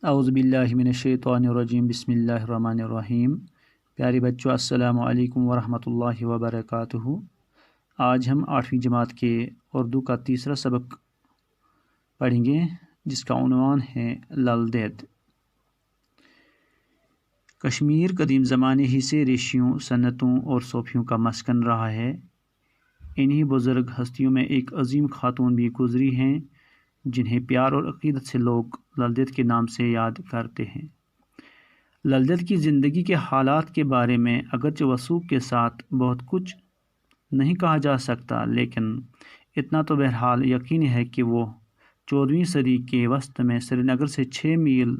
अऊज़ुबिल्लाहि मिनश्शैतानिर्रजीम बिस्मिल्लाहिर्रहमानिर्रहीम। प्यारे बच्चों, अस्सलामु अलैकुम वरहमतुल्लाहि वबरकातुहू। आज हम 8वीं जमात के उर्दू का तीसरा सबक पढ़ेंगे जिसका उन्वान है ललदेद। कश्मीर कदीम ज़माने ही से रेशियों, सन्नतों और सूफियों का मस्कन रहा है। इन्हीं बुज़ुर्ग हस्तियों में एक अजीम खातून भी गुजरी हैं जिन्हें प्यार और अक़ीदत से लोग ललदेद के नाम से याद करते हैं। ललदेद की ज़िंदगी के हालात के बारे में अगरचे वसूख के साथ बहुत कुछ नहीं कहा जा सकता, लेकिन इतना तो बहरहाल यकीन है कि वो 14वीं सदी के वस्त में श्रीनगर से 6 मील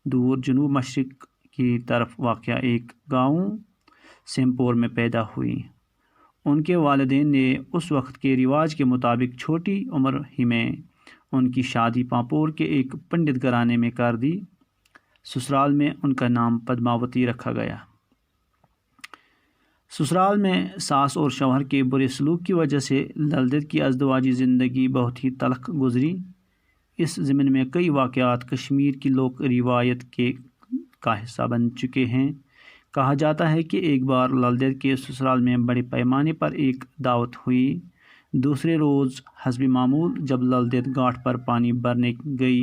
दूर जनूब मशरिक़ की तरफ वाक़या एक गाँव सेमपोर में पैदा हुई। उनके वालिदैन ने उस वक्त के रिवाज के मुताबिक छोटी उम्र ही में उनकी शादी पांपोर के एक पंडित घराने में कर दी। ससुराल में उनका नाम पद्मावती रखा गया। ससुराल में सास और शौहर के बुरे सलूक की वजह से ललदेद की अज़दवाजी ज़िंदगी बहुत ही तलख गुजरी। इस ज़िम्न में कई वाक़यात कश्मीर की लोक रिवायत का हिस्सा बन चुके हैं। कहा जाता है कि एक बार ललदेद के ससुराल में बड़े पैमाने पर एक दावत हुई। दूसरे रोज़ हस्ब मामूल जब ललदेद घाट पर पानी भरने गई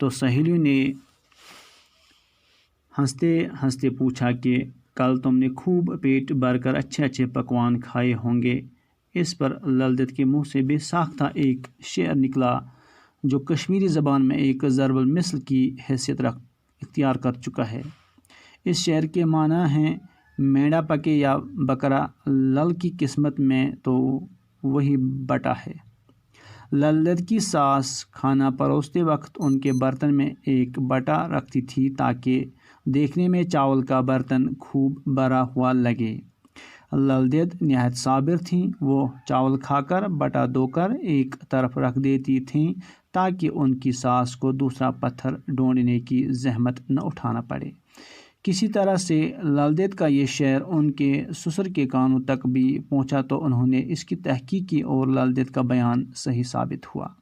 तो सहेलियों ने हंसते हंसते पूछा कि कल तुमने खूब पेट भरकर अच्छे अच्छे पकवान खाए होंगे। इस पर ललदेद के मुंह से बेसाख्ता एक शेर निकला जो कश्मीरी ज़बान में एक ज़रबुल मिसल की हैसियत इख्तियार कर चुका है। इस शेर के माना हैं मेंढा पके या बकरा, लल की किस्मत में तो वही बटा है। ललदेद की सास खाना परोसते वक्त उनके बर्तन में एक बटा रखती थी ताकि देखने में चावल का बर्तन खूब भरा हुआ लगे। ललदेद निहायत साबिर थीं। वो चावल खाकर बटा धोकर एक तरफ रख देती थीं ताकि उनकी सास को दूसरा पत्थर ढूंढने की जहमत न उठाना पड़े। किसी तरह से ललदेद का ये शेर उनके ससुर के कानों तक भी पहुंचा तो उन्होंने इसकी तहकीक की और ललदेद का बयान सही साबित हुआ।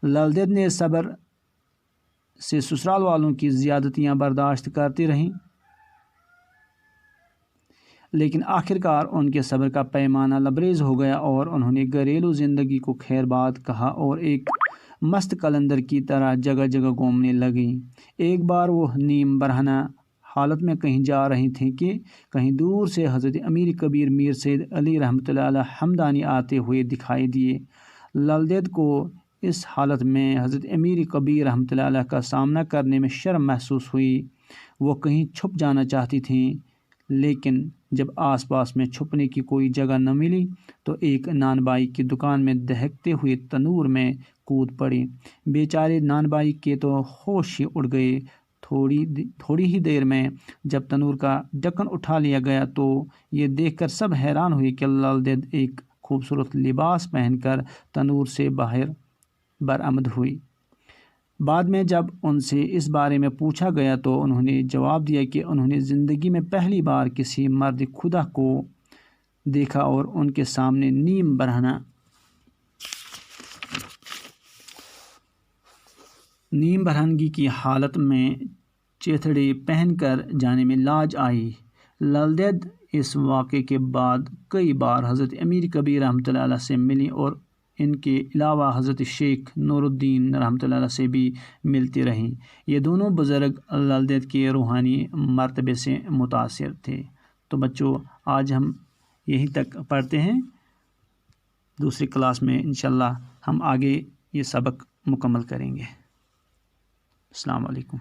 ललदेद ने सब्र से ससुराल वालों की ज़्यादतियाँ बर्दाश्त करती रहीं, लेकिन आखिरकार उनके सब्र का पैमाना लबरेज हो गया और उन्होंने घरेलू ज़िंदगी को खैरबाद कहा और एक मस्त कलंदर की तरह जगह जगह घूमने लगी। एक बार वो नीम बरहना हालत में कहीं जा रही थी कि कहीं दूर से हज़रत अमीर कबीर मीर सैयद अली रहमतुल्लाह अलैह हमदानी आते हुए दिखाई दिए। ललदेद को इस हालत में हज़रत अमीर कबीर रहमतुल्लाह अलैह का सामना करने में शर्म महसूस हुई। वो कहीं छुप जाना चाहती थीं, लेकिन जब आसपास में छुपने की कोई जगह न मिली तो एक नानबाई की दुकान में दहकते हुए तनूर में कूद पड़ी। बेचारे नानबाई के तो होश ही उड़ गए। थोड़ी ही देर में जब तनूर का ढक्कन उठा लिया गया तो ये देखकर सब हैरान हुए कि ललदेद एक खूबसूरत लिबास पहनकर तनूर से बाहर बरामद हुई। बाद में जब उनसे इस बारे में पूछा गया तो उन्होंने जवाब दिया कि उन्होंने ज़िंदगी में पहली बार किसी मर्द खुदा को देखा और उनके सामने नीम बरहनगी की हालत में चेथड़े पहनकर जाने में लाज आई। ललदेद इस वाक़े के बाद कई बार हज़रत अमीर कबीर रहमतुल्लाह अलैह से मिली और इनके अलावा हज़रत शेख नूरुद्दीन रहमतुल्लाह अलैह से भी मिलती रहीं। ये दोनों बुज़ुर्ग ललदेद के रूहानी मर्तबे से मुतासिर थे। तो बच्चों, आज हम यहीं तक पढ़ते हैं। दूसरी क्लास में इंशाअल्लाह हम आगे ये सबक मुकम्मल करेंगे। अस्सलाम वालेकुम।